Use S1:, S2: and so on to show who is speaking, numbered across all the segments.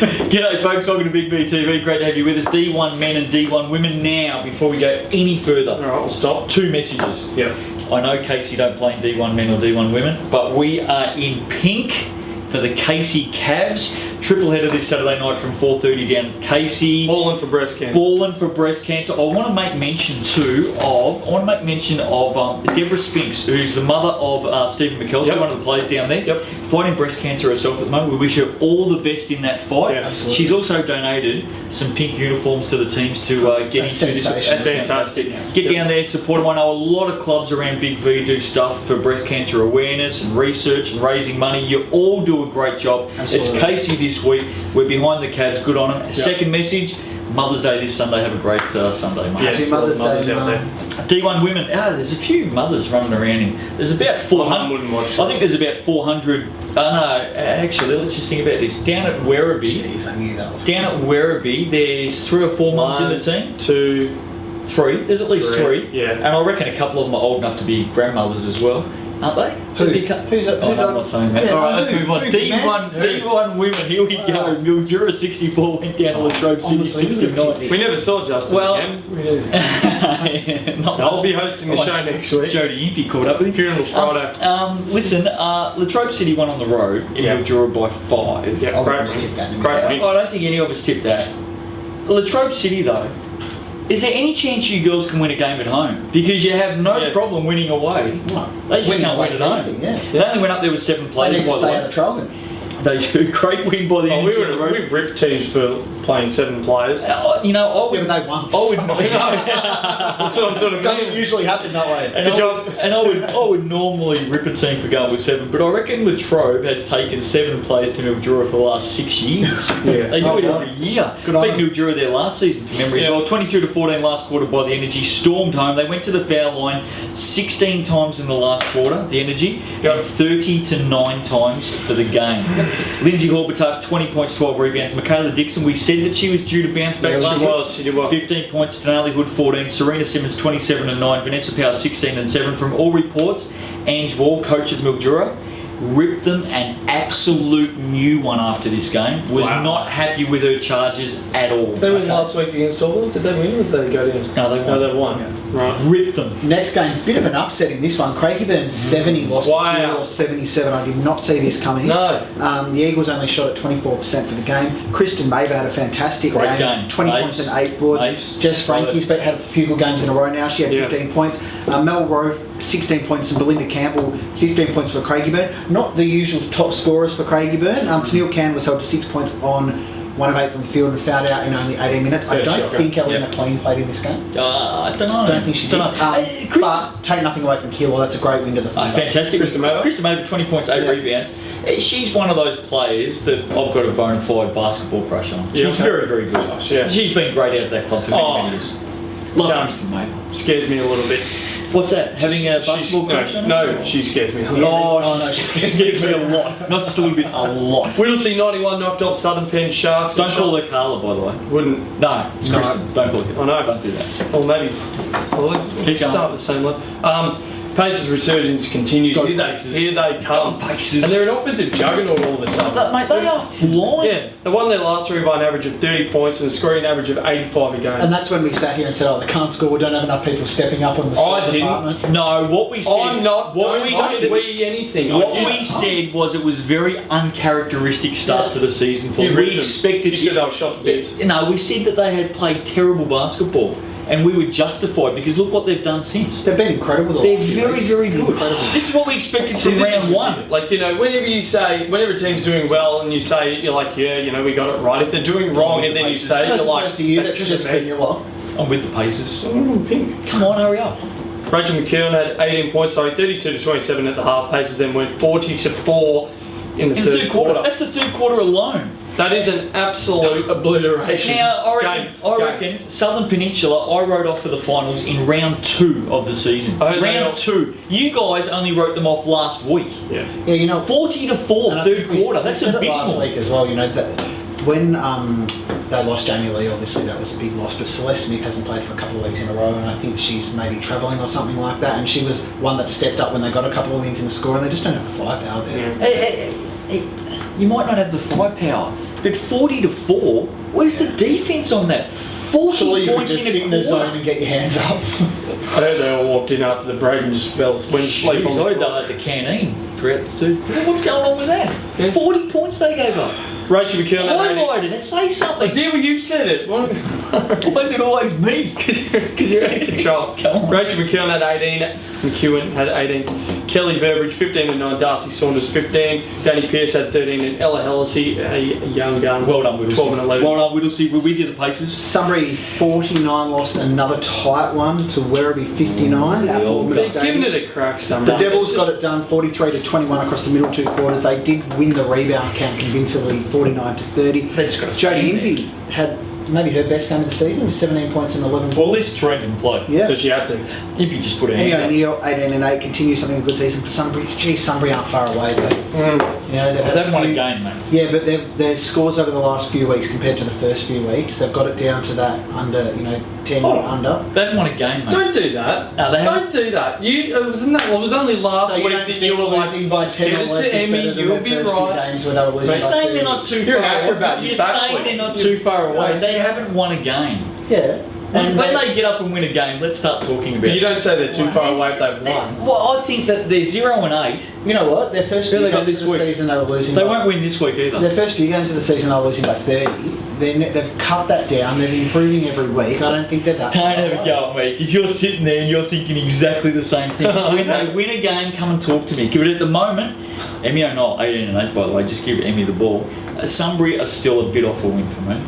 S1: G'day folks, welcome to Big B TV. Great to have you with us. D1 men and D1 women. Now, before we go any further,
S2: All right, we'll stop.
S1: 2 messages.
S2: Yep.
S1: I know, Casey, don't play in D1 men or D1 women, but we are in pink for the Casey Cavs. Triple header this Saturday night from 4:30 down at Casey.
S2: Ballin' for breast cancer.
S1: Ballin' for breast cancer. I want to make mention of Deborah Spinks, who's the mother of Stephen McKelson,
S2: Yep.
S1: one of the players down there,
S2: Yep.
S1: fighting breast cancer herself at the moment. We wish her all the best in that fight.
S2: Yeah, absolutely.
S1: She's also donated some pink uniforms to the teams to get into this. That's fantastic. Get down there, support them. I know a lot of clubs around Big V do stuff for breast cancer awareness and research and raising money. You all do a great job.
S3: Absolutely.
S1: It's Casey this week. We're behind the Cavs. Good on them.
S2: Yep.
S1: Second message. Mother's Day this Sunday. Have a great Sunday, mate.
S2: Yes,
S3: Happy Mother's
S2: mothers
S3: Day,
S2: out there.
S1: D1 women. There's a few mothers running around in. There's about 400.
S2: wouldn't watch
S1: I think there's about 400. No, actually, let's just think about this. Down at Werribee.
S3: Jeez, I knew that was...
S1: Down at Werribee, there's 3 or 4 mums in the team.
S2: 2,
S1: 3. There's at least 3.
S2: Yeah.
S1: And I reckon a couple of them are old enough to be grandmothers as well, aren't they?
S3: Who's
S1: Oh, no, I'm not saying that.
S3: Yeah,
S1: All right,
S3: no,
S1: let's move on.
S3: who,
S1: D1,
S3: man?
S1: D1 women. Here we go. Mildura 64 went down to Latrobe City
S3: honestly,
S1: 69.
S2: We never saw Justin
S1: Well-
S2: again. We did.
S1: Not
S2: I'll
S1: much.
S2: be hosting the
S1: Not
S2: show
S1: much.
S2: next week.
S1: Jody Impey caught up with you.
S2: Funeral's Friday.
S1: Listen, Latrobe City won on the road in
S2: Yeah.
S1: Mildura by 5.
S2: Yeah,
S3: I
S2: great
S3: wouldn't tip that
S2: win.
S3: in
S2: Great
S3: a
S1: I
S2: win.
S1: don't think any of us tipped that. Latrobe City, though, is there any chance you girls can win a game at home? Because you have no
S2: Yeah.
S1: problem winning away.
S3: No.
S1: They just
S3: Winning
S1: can't win
S3: away
S1: at home.
S3: is easy, yeah.
S1: They only went up there with 7
S3: They
S1: players,
S3: need to
S1: by the
S3: stay
S1: way.
S3: out of Traralgon.
S1: They do. Great win by the
S2: Oh,
S1: Energy on the road.
S2: we ripped teams for playing 7 players.
S1: You know, I
S3: Yeah,
S1: would...
S3: but they won.
S1: I would
S2: That's what I'm sort of
S3: Doesn't
S2: meaning.
S3: usually happen that way.
S1: And I would normally rip a team for going with 7, but I reckon Latrobe has taken 7 players to Mildura for the last 6 years.
S2: Yeah.
S1: They do
S3: Oh,
S1: it
S3: well.
S1: every year.
S3: Good on
S1: Beat
S3: them.
S1: Mildura there last season, for memory as
S2: Yeah.
S1: well. 22-14 last quarter by the Energy. Stormed home. They went to the foul line 16 times in the last quarter, the Energy,
S2: Yep.
S1: and 30-9 times for the game. Lindsay Horbatak, 20 points, 12 rebounds. Michaela Dixon, we said that she was due to bounce back
S2: Yeah,
S1: last
S2: she
S1: week.
S2: was. She did well.
S1: 15 points, Denali Hood 14, Serena Simmons 27 and 9, Vanessa Power 16 and 7. From all reports, Ange Wall, coach of Mildura, ripped them an absolute new one after this game. Was
S2: Wow.
S1: not happy with her charges at all.
S2: They win last week against Auburn. Did they win or did they go down?
S1: No, they won.
S2: No, they won. Right.
S1: Ripped them.
S3: Next game, bit of an upset in this one. Craigieburn 70 lost
S2: Wow.
S3: to Pure 77. I did not see this coming.
S2: No.
S3: The Eagles only shot at 24% for the game. Kristen Maver had a fantastic
S1: Great game.
S3: 20
S1: Apes.
S3: points and 8 boards.
S1: Apes.
S3: Jess Frankie's had a few good games in a row now. She had
S2: Yeah.
S3: 15 points. Mel Rowe, 16 points, and Belinda Campbell, 15 points for Craigieburn. Not the usual top scorers for Craigieburn. Tennille Can was held to 6 points on 1 of 8 from the field and fouled out in only 18 minutes. I
S2: Yeah,
S3: don't
S2: shocker.
S3: think Ellie
S1: Yeah.
S3: McLean played in this game.
S1: I don't know.
S3: Don't think she did.
S1: Dunno.
S3: But take nothing away from Keilor. That's a great win to the Thunder.
S1: Fantastic.
S2: Krista Maver.
S1: Krista Maver, 20 points, 8
S3: Yeah.
S1: rebounds. She's one of those players that I've got a bona fide basketball crush on.
S2: Yeah,
S1: She's
S2: okay.
S1: very, very good.
S2: Yeah.
S1: She's been great out of that club for many,
S2: Oh.
S1: many years. Love
S2: Yeah.
S1: Kristen Maver.
S2: Scares me a little bit.
S1: What's that? Having a basketball
S2: She's-
S1: crush on her?
S2: No, she scares me a little.
S1: Oh,
S3: Oh, no,
S1: she
S3: she
S1: scares me a lot. Not just a little bit, a lot.
S2: Whittlesey 91 knocked off Southern Penn Sharks.
S1: Don't call her Carla, by the way.
S2: Wouldn't.
S1: No, it's
S3: No.
S1: Kristen. Don't call her
S2: I know.
S1: Don't do that.
S2: Or maybe. Well,
S1: Keep
S2: let's
S1: going.
S2: start with the same one. Pacers' resurgence continues.
S1: Go
S2: Here
S1: Pacers.
S2: they come.
S1: Go Pacers.
S2: And they're an offensive juggernaut all of a sudden.
S1: Mate, they are flying.
S2: Yeah, they won their last 3 by an average of 30 points and a scoring average of 85 a game.
S3: And that's when we sat here and said, oh, they can't score. We don't have enough people stepping up on the scoring
S2: I didn't.
S3: department.
S1: No, what we said.
S2: I'm not.
S1: What
S2: Don't
S1: we
S2: I
S1: said.
S2: we anything.
S1: What
S2: I-
S1: we said was it was very uncharacteristic start to the season for
S2: You
S1: them.
S2: ripped
S1: We
S2: them.
S1: expected.
S2: You said they were shot to bits.
S1: No, we said that they had played terrible basketball, and we were justified because look what they've done since.
S3: They've been incredible. The
S1: They're
S3: last few
S1: very,
S3: weeks.
S1: very good.
S3: Incredible.
S1: This is what we expected
S2: See,
S1: from
S2: this is
S1: round one.
S2: ridiculous. Like, you know, whenever a team's doing well and you say, you're like, yeah, you know, we got it right. If they're doing wrong and then you say,
S3: As
S2: you're like,
S3: opposed to you,
S2: that's
S3: that's
S2: just
S3: just
S2: a bit.
S3: vanilla.
S1: I'm with the Pacers.
S2: Someone pink.
S1: Come on, hurry up.
S2: Rachel McKeown had 18 points, sorry, 32 to 27 at the half. Pacers then went 40 to 4 in the
S1: In the
S2: third quarter.
S1: That's the third quarter alone.
S2: That is an absolute obliteration.
S1: Now, I reckon Southern Peninsula, I wrote off for the finals in round 2 of the season.
S2: Oh, they
S1: round
S2: are-
S1: 2. You guys only wrote them off last week.
S2: Yeah.
S3: Yeah, you know,
S1: 40 to 4,
S3: and I
S1: third
S3: think we
S1: quarter.
S3: said-
S1: That's
S3: we said it last
S1: abysmal.
S3: week as well. You know that when they lost Jamie Lee, obviously that was a big loss. But Celeste Smith hasn't played for a couple of weeks in a row, and I think she's maybe travelling or something like that. And she was one that stepped up when they got a couple of wins in the score, and they just don't have the firepower there.
S2: Yeah.
S1: You might not have the firepower, But 40-4, where's the defense on that? 40
S3: Surely you could
S1: points
S3: just
S1: in
S3: sit
S1: a
S3: in the
S1: quarter.
S3: zone and get your hands up.
S2: I heard they all walked in after the break and just went to sleep on
S1: Jeez,
S2: the
S1: I
S2: floor.
S1: heard the canteen throughout the third quarter. What's going on with that?
S2: Yeah.
S1: 40 points they gave up.
S2: Rachel McKeown had 18.
S1: Highlighted it. Say something.
S2: Dear, well, you've said it.
S1: Why is it always me?
S2: Because you're in control.
S1: Come on.
S2: Rachel McKeown had 18. McEwen had 18. Kelly Burbridge 15 and 9. Darcy Saunders 15. Danny Pearce had 13. And Ella Hellisey, a young gun,
S1: Well done, Whittlesey.
S2: 12 and 11.
S1: Well done, Whittlesey. We're with you, the Pacers.
S3: Sunbury 49 lost another tight one to Werribee 59 at
S1: well
S3: Bournemouth
S1: done.
S2: They're giving
S3: Stadium.
S2: it a crack, some.
S3: The Devils got it done 43-21 across the middle two quarters. They did win the rebound count convincingly 49-30.
S1: They just got to
S3: Jodie
S1: stand there.
S3: Impey had maybe her best game of the season with 17 points and 11
S1: Well, at least Trent didn't play.
S3: Yeah.
S2: So she had to.
S1: Impey just put her
S3: Amy
S1: hand up.
S3: O'Neill, 18 and 8, continues something a good season for Sunbury. Geez, Sunbury aren't far away, but you know, they've had
S1: They've won a
S3: few-
S1: game, mate.
S3: Yeah, but their scores over the last few weeks compared to the first few weeks, they've got it down to that under, 10
S1: Oh.
S3: under.
S1: They've won a game, mate.
S2: Don't do that.
S1: No, they
S2: Don't do that. It was only last
S3: So you
S2: week
S3: don't
S2: that
S3: think
S2: you were like,
S3: losing by 10
S2: give
S3: or
S2: it
S3: less
S2: to
S3: is
S2: Emmy,
S3: better than
S2: you'll
S3: their
S2: be
S3: first few
S2: right.
S3: games where they were losing
S1: You're
S3: by
S1: saying
S3: 30.
S1: they're not too
S2: You're
S1: far
S2: an
S1: away.
S2: acrobat, you
S1: You're
S2: backflip.
S1: saying they're not too far away.
S3: Yeah.
S1: They haven't won a game.
S3: Yeah.
S1: When they get up and win a game, let's start talking about
S2: But you don't say they're too far away if they've won.
S1: Well, I think that they're 0 and 8.
S3: You know what? Their first
S1: Who
S3: few
S1: they got
S3: games
S1: this
S3: of the
S1: week?
S3: season they were losing.
S1: They
S3: by-
S1: won't win this week either.
S3: Their first few games of the season they were losing by 30. Then they've cut that down. They're improving every week. I don't think they're that.
S1: Don't
S3: far
S1: have a
S3: away.
S1: go at me, because you're sitting there and you're thinking exactly the same thing. When they win a game, come and talk to me. But at the moment, Emmy O'Neill, 18 and 8 by the way, just give Emmy the ball. Sunbury are still a bit off a win for me.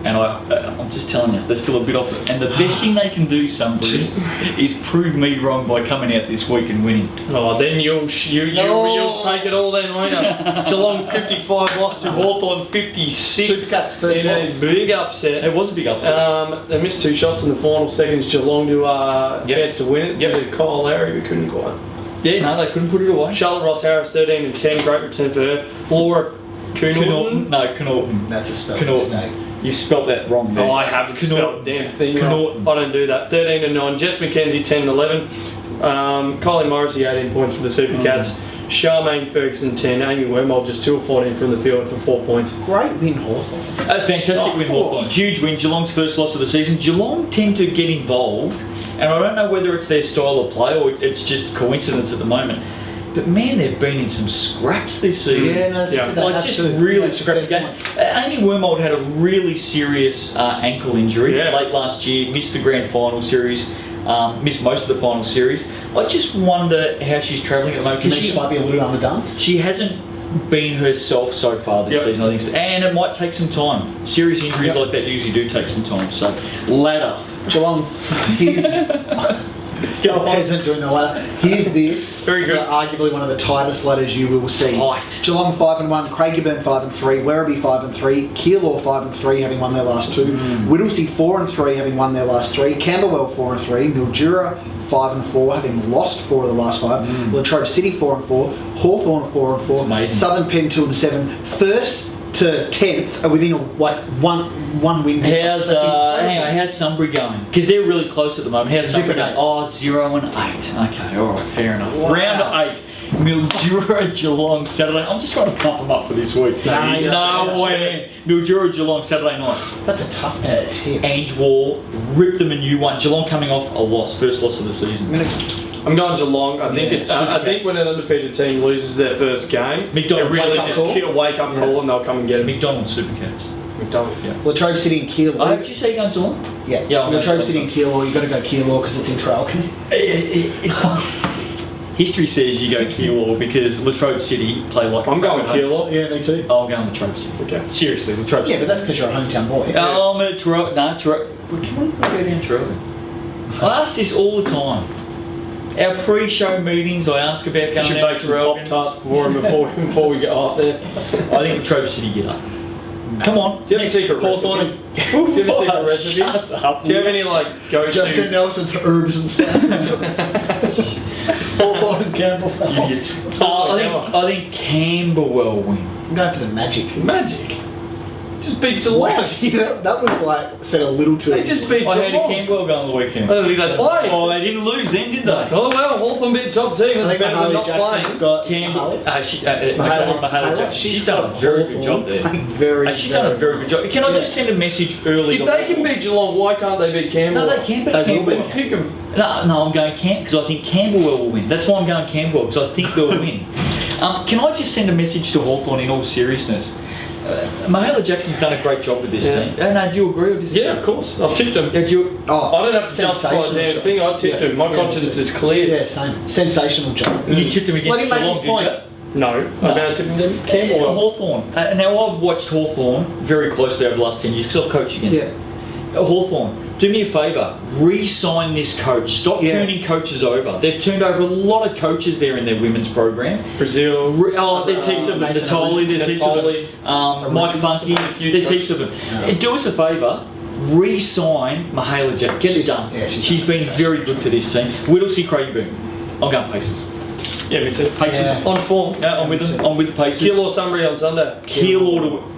S1: And I'm just telling you, they're still a bit off. And the best thing they can do, Sunbury, is prove me wrong by coming out this week and winning.
S2: Oh, then you'll take it all then, won't you? Geelong 55 lost to Hawthorn 56.
S3: Supercats first
S2: in a
S3: loss.
S2: big upset.
S1: It was a big upset.
S2: They missed 2 shots in the final seconds. Geelong to
S1: Yep.
S2: chance to win it.
S1: Yep.
S2: Kyle Lowry, we couldn't quite.
S1: Yeah, no, they couldn't put it away.
S2: Charlotte Ross Harris 13 and 10. Great return for her. Laura
S1: Connaughton.
S2: Connaughton.
S1: No, Connaughton.
S3: That's a spell
S1: Connaughton.
S3: mistake.
S1: You spelt that wrong there.
S2: Oh, I haven't
S1: It's
S2: spelled the damn thing
S1: Connaughton.
S2: wrong. I don't do that. 13 and 9. Jess McKenzie 10 and 11. Kylie Morrissey 18 points for the Supercats. Charmaine Ferguson 10. Amy Wormold just 2 of 14 from the field for 4 points.
S3: Great win, Hawthorn.
S1: A fantastic win, Hawthorn. Huge win. Geelong's first loss of the season. Geelong tend to get involved, and I don't know whether it's their style of play or it's just coincidence at the moment. But man, they've been in some scraps this season.
S3: Yeah, no,
S2: Yeah.
S3: they
S1: Like
S3: have
S1: just
S3: to.
S1: really
S3: That's a
S1: scrappy
S3: fair
S1: game.
S3: point.
S1: Amy Wormold had a really serious ankle injury
S2: Yeah.
S1: late last year. Missed the grand final series. Missed most of the final series. I just wonder how she's travelling at the moment
S3: I mean,
S1: because
S3: she might be a little underdone.
S1: she hasn't been herself so far this
S2: Yep.
S1: season, I think, and it might take some time. Serious injuries
S3: Yep.
S1: like that usually do take some time. So, ladder.
S3: Geelong, here's
S1: Go
S3: a
S1: on.
S3: peasant doing the ladder. Here's this.
S2: Very good.
S3: for arguably one of the tightest ladders you will see.
S1: Tight.
S3: Geelong 5 and 1, Craigieburn 5 and 3, Werribee 5 and 3, Keilor 5 and 3, having won their last 2, Whittlesea 4 and 3, having won their last 3, Camberwell 4 and 3, Mildura 5 and 4, having lost 4 of the last 5, Latrobe City 4 and 4, Hawthorn 4 and 4,
S1: It's amazing.
S3: Southern Pen 2 and 7, first to 10th are within one win.
S1: How's
S3: That's incredible.
S1: hang on, how's Sunbury going? Because they're really close at the moment. How's Sunbury
S3: 0 and
S1: going? Oh, 0 and 8. Okay, all right, fair enough.
S3: Wow.
S1: Round 8. Mildura Geelong Saturday. I'm just trying to pump them up for this week.
S3: No, you don't.
S1: No way. Mildura Geelong Saturday night.
S3: That's a tough tip.
S1: Ange Wall ripped them a new one. Geelong coming off a loss, first loss of the season.
S2: I'm going Geelong. I think
S3: Yeah,
S2: I think when an undefeated team loses their first game,
S1: McDonald's
S2: it really
S3: wake-up
S2: just
S3: call.
S2: hit a wake-up
S3: Yeah.
S2: call and they'll come and get it.
S1: McDonald's Supercats.
S2: McDonald's, yeah.
S3: Latrobe City and Keilor.
S1: Oh, did you say you're going Geelong?
S3: Yeah,
S1: Yeah, I'm
S3: Latrobe
S1: going
S3: City and Keilor. You've got to go Keilor because it's in Traralgon.
S1: History says you go Keilor because Latrobe City play like.
S2: I'm going Keilor.
S3: Yeah, me too.
S1: I'll go Latrobe City.
S2: Okay.
S1: Seriously, Latrobe City.
S3: Yeah, but that's because you're a hometown boy.
S1: Oh, I'm at Traralgon. No, Traralgon. Can we go down Traralgon? I ask this all the time. Our pre-show meetings, I ask about
S2: You
S1: going
S2: should
S1: down
S2: make
S1: to
S2: some
S1: Traralgon.
S2: Pop-Tarts for him before we get off there.
S1: I think Latrobe City get up. Come on.
S2: Do you have a secret
S3: Hawthorn
S2: recipe? Do you have a secret recipe?
S1: Shut up.
S2: Do you have any like go-to?
S3: Justin Nelson's herbs and spices. Hawthorn and Camberwell.
S1: Idiots. I think Camberwell win.
S3: I'm going for the Magic.
S2: Magic. just beat Geelong.
S3: Wow, yeah, that was like said a little too.
S2: They just beat
S1: How did
S2: Geelong.
S1: Campbell go on the weekend?
S2: I don't think they played.
S1: Oh, they didn't lose then, did they?
S2: Oh well, Hawthorn beat top team.
S3: I
S2: That's
S3: think
S2: better than
S3: Mahalia
S2: not
S3: Jackson's
S2: playing.
S3: got
S1: Campbell,
S3: Mahalia
S1: Mahalia Jackson. She's done a very good job there.
S3: Very,
S1: She's done a very good job. Can I just send a message early?
S2: If
S1: to
S2: they can
S1: Hawthorn?
S2: beat Geelong, why can't they beat Campbell?
S1: No, they can beat
S3: They will
S1: Campbell.
S3: beat
S2: Pick them.
S1: No, I'm going Camp because I think Camberwell will win. That's why I'm going Camberwell because I think they'll win. Can I just send a message to Hawthorn in all seriousness? Mahalia Jackson's done a great job with this team. Do you agree or disagree?
S2: Yeah, of course. I've tipped them.
S1: Do you?
S2: I don't have to justify a
S3: sensational
S2: damn
S3: job.
S2: thing. I tipped them. My conscience is clear.
S3: Yeah, same. Sensational job.
S1: You tipped him against
S3: Well, he made
S1: Geelong,
S3: his
S1: did
S3: point.
S1: you?
S2: No, I'm going to tip them. Campbell.
S1: Hawthorn. Now I've watched Hawthorn very closely over the last 10 years because I've coached against them. Hawthorn, do me a favour, re-sign this coach. Stop turning coaches over. They've turned over a lot of coaches there in their women's program.
S2: Brazil.
S1: There's heaps of them.
S3: Nathan
S1: Natali, there's heaps of them. Mike Funky, there's heaps of them. Do us a favour, re-sign Mahalia Jackson. Get it done.
S3: Yeah,
S1: she's been very good for this team. Whittlesea, Craigieburn. I'm going Pacers.
S2: Yeah, me too.
S1: Pacers.
S3: Yeah.
S2: On form.
S1: No, I'm with them. I'm with the Pacers.
S2: Kill or Sunbury on Sunday.
S1: Kill or to...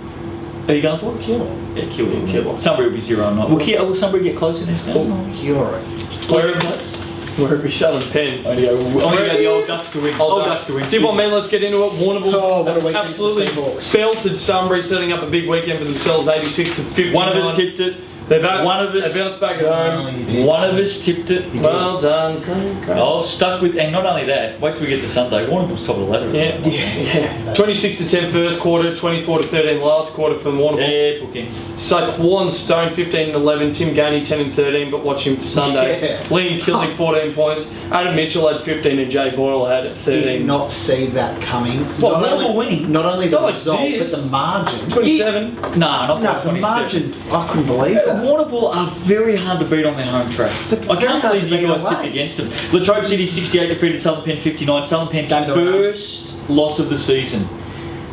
S1: Are you going for it? Kill. Yeah, kill.
S2: Kill.
S1: Sunbury will be 0-9. Will Sunbury get close in this game?
S3: You're right.
S1: Where are close?
S2: Werribee Southern Pen.
S1: I'm going to go the Old Ducks to win. Old Ducks to win.
S2: Dip on men, let's get into it. Warrnambool
S3: Oh, what a weekend
S2: absolutely
S3: for the Seahawks.
S2: belted Sunbury, setting up a big weekend for themselves, 86 to 59.
S1: One of us tipped it.
S2: They bounced back at home.
S3: Oh, you did.
S1: One of us tipped it.
S2: Well done. Great.
S1: I've stuck with, and not only that, wait till we get to Sunday. Warrnambool's top of the ladder.
S2: Yeah. 26 to 10 first quarter, 24 to 13 last quarter for Warrnambool.
S1: Yeah, bookends.
S2: Saquon Stone 15 and 11, Tim Gainey 10 and 13, but watch him for Sunday.
S3: Yeah.
S2: Liam Killick 14 points, Adam Mitchell had 15 and Jay Boyle had 13.
S3: Did not see that coming.
S1: What,
S3: Not
S1: Warrnambool
S3: only-
S1: winning?
S3: Not only the
S2: Not like
S3: result,
S2: this.
S3: but the margin.
S2: 27.
S1: No, not
S3: No,
S1: by
S3: the
S1: 27.
S3: margin. I couldn't believe that.
S1: Warrnambool are very hard to beat on their home track.
S3: They're
S1: I
S3: very
S1: can't
S3: hard
S1: believe
S3: to
S1: you
S3: beat
S1: guys tipped
S3: away.
S1: against them. Latrobe City 68 defeated Southern Pen 59. Southern Pen's
S3: Game to the
S1: first loss of the season.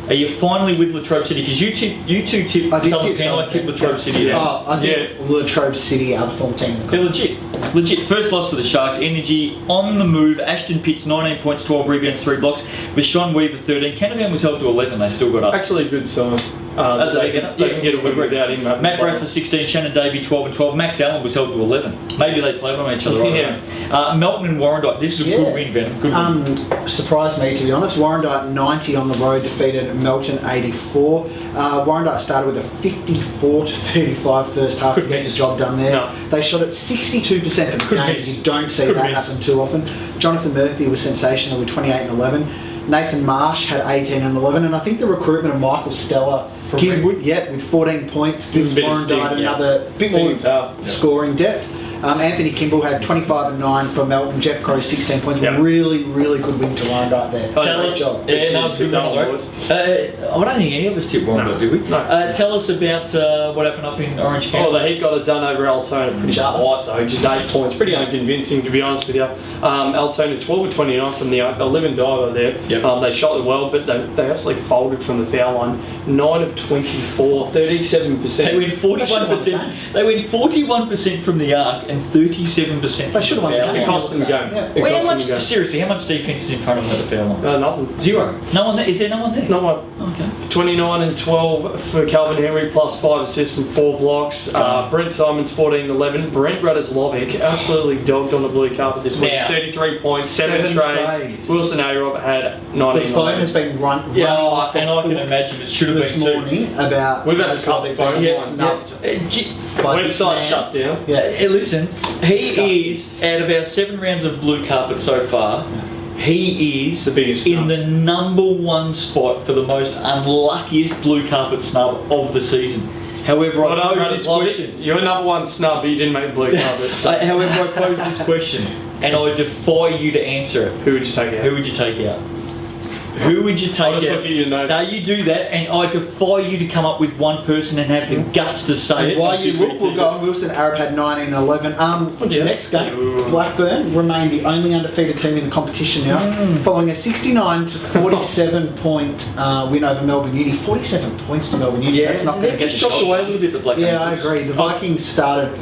S1: Are you finally with Latrobe City? Because you two tipped
S3: I did
S1: Southern
S3: tip
S1: Pen, I
S3: Southern
S1: tipped
S3: Pen.
S1: Latrobe City.
S2: Yeah.
S3: Oh, I think Latrobe City are the form team. in the
S1: They're legit. First loss for the Sharks. Energy on the move. Ashton Pitts 19 points, 12 rebounds, 3 blocks. Vashon Weaver 13. Canavan was held to 11. They still got up.
S2: Actually a good sign.
S1: They can get a win
S2: without him.
S1: Matt Brasser 16, Shannon Davey 12 and 12. Max Allen was held to 11. Maybe they played on each other.
S2: Yeah.
S1: Melton and Warrandyte. This is a good win, Venom. Good win.
S3: Surprised me, to be honest. Warrandyte 90 on the road defeated Melton 84. Warrandyte started with a 54 to 35 first half to get the job done there.
S2: No.
S3: They shot at 62% for the
S1: Could
S3: game.
S1: miss.
S3: You don't see
S1: Could
S3: that
S1: miss.
S3: happen too often. Jonathan Murphy was sensational with 28 and 11. Nathan Marsh had 18 and 11, and I think the recruitment of Michael Stella
S1: From Ringwood?
S3: with 14 points gives
S2: a bit of
S3: Warrandyte
S2: sting, yeah.
S3: another bit more
S2: Sting tail.
S3: scoring depth. Anthony Kimball had 25 and 9 for Melton. Jeff Crow 16 points.
S2: Yeah.
S3: Really, really good win to Warrandyte there.
S1: Tell
S3: Great
S1: us,
S3: job.
S1: yeah, no, it's a good
S2: Done,
S1: win, right? I don't think any of us tipped Warrandyte, did we?
S2: No.
S1: Tell us about what happened up in Orange County.
S2: Oh, the Heat got it done over Altona pretty
S3: Just.
S2: tight though, just 8 points. Pretty unconvincing to be honest with you. Altona 12 of 29 from the 11 diver there.
S1: Yep.
S2: They shot it well, but they absolutely folded from the foul line. 9 of 24, 37%.
S1: They win 41%. They win 41% from the arc and 37% from
S3: They should have won the
S1: foul
S3: game.
S2: It cost them the game.
S3: Yeah.
S2: It
S1: Well, how
S2: cost them
S1: much?
S2: the game.
S1: Seriously, how much defense is in front of them at the foul line?
S2: Nothing.
S1: 0. No one there. Is there no one there?
S2: No one.
S1: Okay.
S2: 29 and 12 for Calvin Henry, plus 5 assists and 4 blocks. Brent Simons 14 and 11. Brent Radoslovic absolutely dogged on the blue carpet this week.
S1: Now,
S2: 33 points, 7
S3: 7
S2: trays.
S3: trays.
S2: Wilson A-Rob had 19
S3: The phone has been running
S1: Yeah,
S3: off the
S1: and I can
S3: hook
S1: imagine it should have
S3: this
S1: been too.
S3: morning about
S2: We've had to cut the phone
S3: being
S2: line.
S3: snubbed by this
S2: Website
S3: man.
S2: shut down.
S1: Hey, listen, he
S3: Disgusting.
S1: is, out of our 7 rounds of blue carpet so far, he is
S2: The biggest
S1: in
S2: snub.
S1: the number 1 spot for the most unluckiest blue carpet snub of the season. However,
S2: Well
S1: I
S2: done,
S1: pose this
S2: Radoslovic.
S1: question.
S2: You're number 1 snub, but you didn't make the blue carpet.
S1: However, I pose this question, and I defy you to answer it.
S2: Who would you take out?
S1: Who would you take out? Who would you take
S2: I'll just
S1: out?
S2: look at your notes.
S1: No, you do that, and I defy you to come up with one person and have the guts to say it.
S3: And while you look, we'll go on. Wilson Arab had 19 and 11.
S2: Yeah.
S3: Next game, Blackburn remain the only undefeated team in the competition now, following a 69 to 47 point win over Melbourne Uni. 47 points to Melbourne Uni. That's not going to
S1: they've
S3: get
S1: just
S3: the
S1: dropped
S3: shot.
S1: away a little bit, the Black
S3: Yeah, I
S1: Angels.
S3: agree. The Vikings started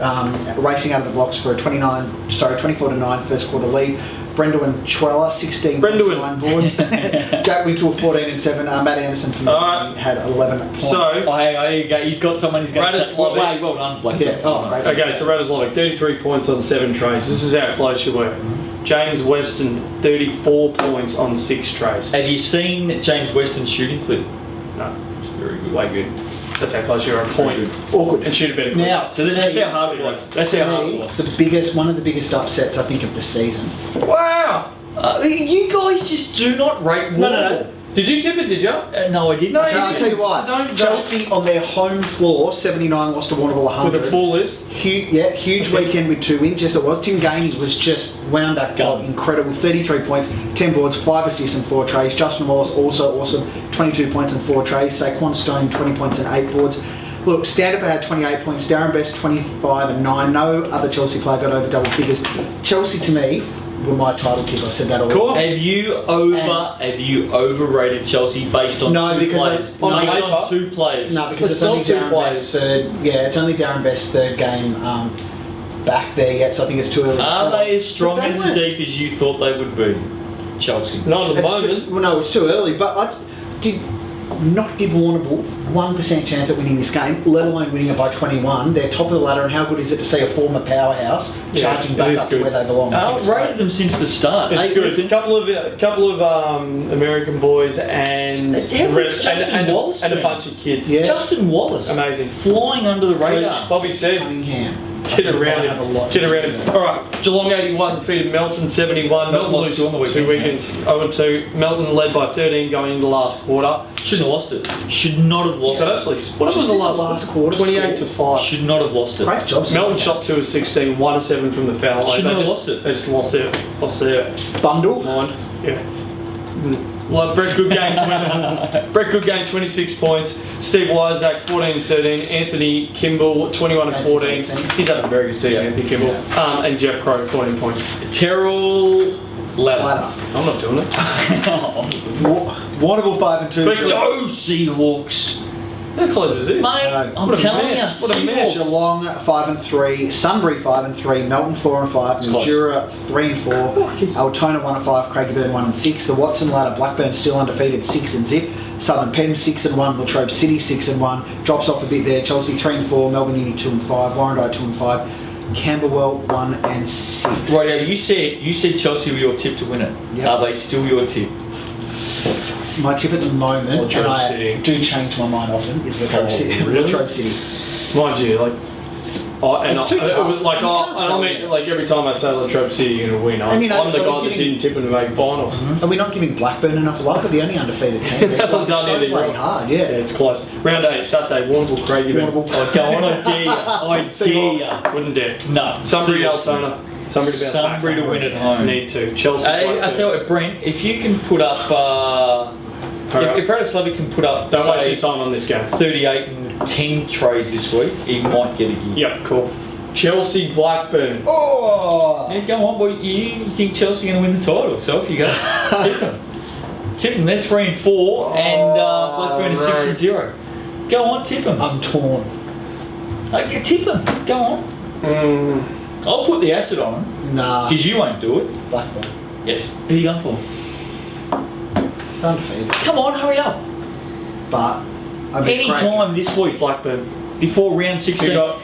S3: racing out of the blocks for a 24 to 9 first quarter lead. Brendan Chweller, 16 points, 9 boards. Jack Wintle, 14 and 7. Matt Anderson from
S2: Alright.
S3: had 11 points.
S2: So-
S1: He's got someone who's going to
S2: Radoslavic.
S1: well done, Blake.
S3: yeah, oh, great.
S2: Okay, so Radoslavic, 33 points on 7 trays. This is how close you were. James Weston, 34 points on 6 trays.
S1: Have you seen James Weston's shooting clip?
S2: No,
S1: It's very good.
S2: way good. That's how close you are. A point.
S3: Awkward.
S2: And shoot a better clip.
S3: Now,
S1: So that's how hard it was. That's how hard it was.
S3: one of the biggest upsets I think of the season.
S2: Wow!
S1: You guys just do not rate
S3: No,
S1: Warrnambool.
S3: no, no.
S2: Did you tip it, did you?
S1: No, I didn't.
S2: No,
S3: So I'll tell you why.
S2: Don't-
S3: Chelsea on their home floor, 79 lost to Warrnambool 100.
S2: With a full list?
S3: Huge weekend with 2 wins. Yes, it was. Tim Gainey was just wound back
S1: Gun.
S3: incredible. 33 points, 10 boards, 5 assists and 4 trays. Justin Wallace also awesome, 22 points and 4 trays. Saquon Stone, 20 points and 8 boards. Look, Standifer had 28 points. Darren Best, 25 and 9. No other Chelsea player got over double figures. Chelsea, to me, were my title tip. I've said that already.
S2: Cool.
S1: Have you overrated Chelsea based on
S3: No,
S1: two
S3: because
S1: players?
S2: on
S1: Based
S2: paper-
S1: on 2 players.
S3: No, because
S2: It's
S3: it's only
S2: not 2
S3: Darren
S2: players.
S3: Best's third. Yeah, it's only Darren Best's third game back there yet, so I think it's too early. to
S1: Are
S3: tell.
S1: they as strong
S3: But they
S1: as
S3: weren't.
S1: deep as you thought they would be? Chelsea.
S2: Not at the
S3: It's
S2: moment.
S3: well, no, it's too early. But I did not give Warrnambool 1% chance at winning this game, let alone winning it by 21. They're top of the ladder, and how good is it to see a former powerhouse
S2: Yeah,
S3: charging
S2: it
S3: back
S2: is
S3: up
S2: good.
S3: to where they belong? I think
S1: I've
S3: it's great.
S1: rated them since the start.
S2: It's
S1: Hey,
S2: good.
S1: listen,
S2: Couple of American boys and
S1: How
S2: the
S1: good's
S2: rest,
S1: Justin
S2: and
S1: Wallace
S2: a
S1: been?
S2: bunch of kids.
S3: Yeah.
S1: Justin Wallace.
S2: Amazing.
S1: Flying under the radar.
S2: Which Bobby said,
S3: Cunningham.
S2: get around
S3: Have a
S2: it.
S3: lot
S2: Get
S3: to
S2: around
S3: do
S2: it.
S3: there.
S2: All right, Geelong 81 defeated Melton 71.
S1: Melton lost
S2: lose
S1: two on the
S2: 2
S1: weekend.
S2: weekends. 0-2. Melton led by 13 going into the last quarter.
S1: Shouldn't have lost it. Should not have lost
S2: So
S1: it.
S2: actually, what was the last
S3: quarter?
S2: 28 to 5.
S1: Should not have lost it.
S3: Great job.
S2: Melton shot 2 of 16, 1 of 7 from the foul line.
S1: Shouldn't
S2: They
S1: have
S2: just-
S1: lost it.
S2: They just lost their
S3: Bundle.
S2: mind. Yeah. Well, Brett Goodgame, Brett Goodgame, 26 points. Steve Wyzak, 14 and 13. Anthony Kimball, 21 and 14. He's had a very good season, Anthony Kimball. And Jeff Crow, 14 points.
S1: Terrell Ladder.
S3: Ladder.
S2: I'm not doing it.
S3: Warrnambool 5 and 2.
S2: Quickly.
S1: Go Seahawks.
S2: How close is this?
S1: Mate,
S3: No.
S1: I'm
S2: What a
S1: telling you,
S2: mess. What a mess.
S1: Seahawks.
S3: Geelong 5 and 3, Sunbury 5 and 3, Melton 4 and 5,
S1: It's close.
S3: Mildura 3 and 4, Altona 1 and 5, Craigieburn 1 and 6, the Watson ladder, Blackburn still undefeated 6 and zip, Southern Penn 6 and 1, Latrobe City 6 and 1, drops off a bit there, Chelsea 3 and 4, Melbourne Uni 2 and 5, Warrandyte 2 and 5, Camberwell 1 and 6.
S1: Right, you said Chelsea were your tip to win it.
S3: Yep.
S1: Are they still your tip?
S3: My tip at the moment,
S2: Latrobe
S3: and I
S2: City.
S3: do change my mind often, is Latrobe
S2: Oh,
S3: City.
S2: really?
S3: Latrobe City.
S2: Mind you, like.
S3: It's too
S2: It
S3: tough.
S2: was like,
S3: You can't
S2: and I
S3: tell
S2: mean,
S3: me.
S2: like every time I say Latrobe City, you're going to win.
S3: And you know,
S2: I'm the
S3: are we
S2: guy that
S3: giving-
S2: didn't tip them to make finals.
S3: Are we not giving Blackburn enough love? They're the only undefeated team. They're
S2: Haven't done
S3: so
S2: anything
S3: bloody
S2: wrong.
S3: hard,
S2: Yeah,
S3: yeah.
S2: it's close. Round 8, Saturday, Warrnambool, Craigieburn.
S3: Warrnambool.
S1: Oh, go on, I dare you. I dare
S3: Seahawks.
S1: you.
S2: Wouldn't dare.
S1: No.
S2: Sunbury,
S1: Seahawks.
S2: Altona. Sunbury to bounce back.
S1: Sunbury to win at home.
S2: Need to. Chelsea.
S1: I
S2: Blackburn.
S1: tell you what, Brent, if you can put up, if Radoslavic can put up,
S2: Don't waste
S1: say,
S2: your time on this game.
S1: 38 and 10 trays this week, he might get a gear.
S2: Yep, cool. Chelsea, Blackburn.
S3: Oh!
S1: Yeah, go on, boy. You think Chelsea are going to win the title? So if you go, tip them. Tip them. They're 3 and 4, and Blackburn is 6 and 0. Go on, tip them.
S3: I'm torn.
S1: Okay, tip them. Go on. I'll put the acid on them
S3: Nah.
S1: because you won't do it.
S3: Blackburn.
S1: Yes. Who are you going for?
S3: Undefeated.
S1: Come on, hurry up.
S3: But
S1: Any time this week
S2: Blackburn.
S1: before round 16.
S2: You got.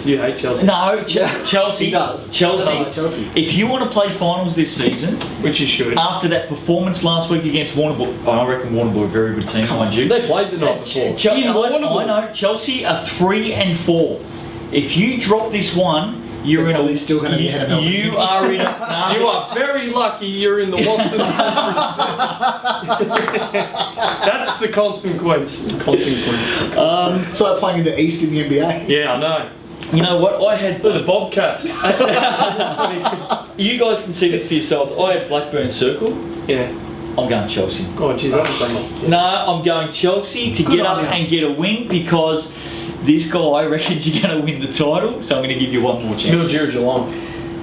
S2: You hate Chelsea.
S1: No, Chelsea.
S3: He does.
S1: Chelsea.
S3: I like Chelsea.
S1: If you want to play finals this season,
S2: Which you should.
S1: after that performance last week against Warrnambool, I reckon Warrnambool are a very good team, mind you.
S2: They played the night before.
S1: Chelsea,
S2: In Warrnambool.
S1: I know. Chelsea are 3 and 4. If you drop this one, you're
S3: They're
S1: in
S3: probably
S1: a.
S3: still gonna be ahead of Melbourne.
S1: You are in a.
S2: You are very lucky you're in the Watson Conference. That's the consequence.
S3: So they're playing in the East in the NBA.
S2: Yeah, I know.
S1: You know what? I had.
S2: They're the Bobcats.
S1: You guys can see this for yourselves. I had Blackburn Circle.
S2: Yeah.
S1: I'm going Chelsea.
S2: Oh, jeez, I've done that.
S1: No, I'm going Chelsea to
S3: Good
S1: get
S3: on
S1: up
S3: you.
S1: and get a win because this guy reckons you're going to win the title. So I'm going to give you one more chance.
S2: Mildura Geelong.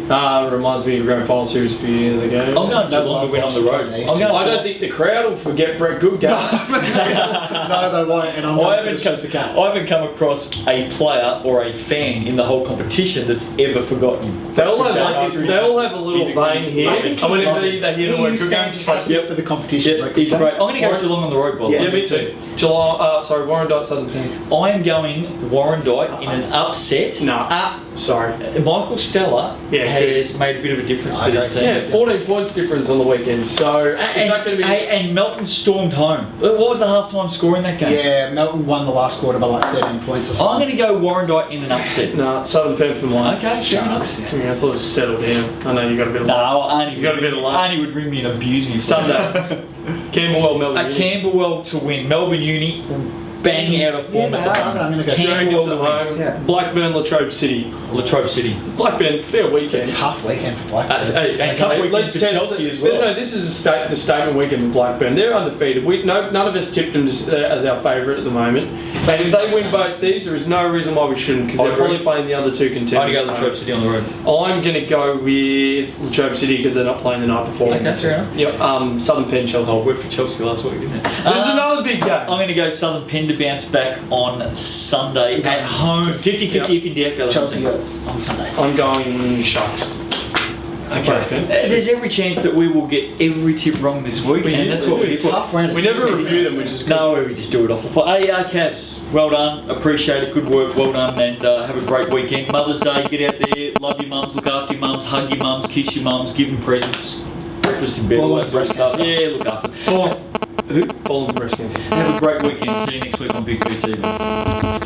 S2: Reminds me of the grand final series a few years ago.
S1: I'm going Geelong to win on the road. I'm going
S2: I don't think the crowd will forget Brett Goodgate.
S3: No, they won't. And I'm
S1: I
S3: going
S1: haven't,
S3: for the
S1: come,
S3: Super Cats.
S1: I haven't come across a player or a fan in the whole competition that's ever forgotten.
S2: They all have a little
S1: He's a-
S2: vein
S1: he's a-
S2: here.
S3: I think
S2: I mean,
S3: he
S2: they hear the word
S3: is
S2: Goodgate.
S3: fantastic for the competition.
S1: Yeah,
S3: Brett
S1: he's
S3: Goodgate.
S1: great. I'm going to go
S2: Warren-
S1: Geelong on the road, by the
S3: Yeah.
S1: way.
S2: Yeah, me too. Warrandyte, Southern Pen.
S1: I'm going Warrandyte in an upset.
S2: Nah. Sorry.
S1: Michael Stella
S2: Yeah,
S1: has made a bit of a difference to this team.
S2: Yeah, 14 points difference on the weekend. So is that going to be?
S1: And Melton stormed home. What was the halftime score in that game?
S3: Yeah, Melton won the last quarter by like 13 points or
S1: I'm
S3: something.
S1: going to go Warrandyte in an upset.
S2: Nah, Southern Pen for mine.
S1: Okay, fair enough.
S3: Sharks.
S2: Yeah, it's all just settled down. I know you got a bit of
S1: No,
S2: luck.
S1: Arnie,
S2: You got a bit of luck.
S1: Arnie would ring me and abuse me.
S2: Sunday. Camberwell, Melbourne.
S1: Camberwell to win. Melbourne Uni banging out of form
S3: Yeah,
S1: at the
S3: no,
S1: moment.
S3: I'm gonna go
S1: Camberwell
S2: Dragons at
S1: to win.
S2: home.
S3: Yeah.
S2: Blackburn, Latrobe City.
S1: Latrobe City.
S2: Blackburn, fair weekend.
S3: Tough weekend for Blackburn.
S1: And tough weekend
S2: Let's
S1: for
S2: test
S1: Chelsea
S2: it.
S1: as well.
S2: No, this is the statement weekend for Blackburn. They're undefeated. None of us tipped them as our favourite at the moment. And if they win both these, there is no reason why we shouldn't, because
S1: I
S2: they're
S1: agree.
S2: probably playing the other two contenders.
S1: I'm going to go Latrobe City on the road.
S2: I'm going to go with Latrobe City because they're not playing the night before.
S1: Okay, fair enough.
S2: Yep. Southern Pen, Chelsea.
S1: Oh, worked for Chelsea last week, didn't it?
S2: This is another big game.
S1: I'm going to go Southern Pen to bounce back on Sunday at home. 50-50
S2: Yep.
S1: if Indiaco.
S3: Chelsea on Sunday.
S2: I'm going Sharks.
S1: Okay. There's every chance that we will get every tip wrong this week, and that's what we're
S3: Tough round.
S2: We never review them, which is good.
S1: No, we just do it off the fly. Hey, Cavs, well done. Appreciate it. Good work. Well done. And have a great weekend. Mother's Day, get out there. Love your mums. Look after your mums. Hug your mums. Kiss your mums. Give them presents. Breakfast in bed. All that sort of stuff. Yeah, look after them.
S2: Ball
S1: Who?
S2: and breast cancer.
S1: Have a great weekend. See you next week on Big B TV.